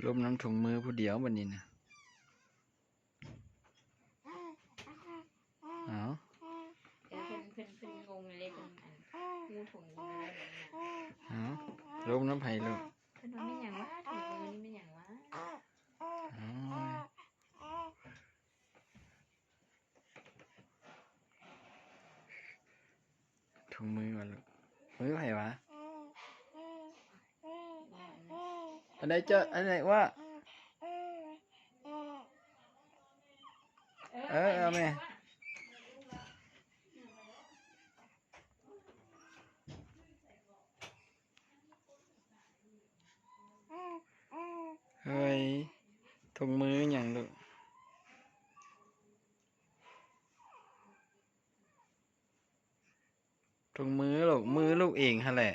ลมน้ำถุงมือผู้เดียววันนี้นะเอาเดี๋ยวเพิ่นงงเลยเพิ่นงูถุงอะไรแบบนี้เอาลมน้ำไผ่ลูกเพิ่นว่าไม่หยังวะถุงมือนี่ไม่หยังวะถุงมือก่อนลูกมือไผ่วะอันไหนเจออันไหนว่าเอาแม่เฮ้ยถุงมืออย่างลูกถุงมือลูกมือลูกเองฮะแหละ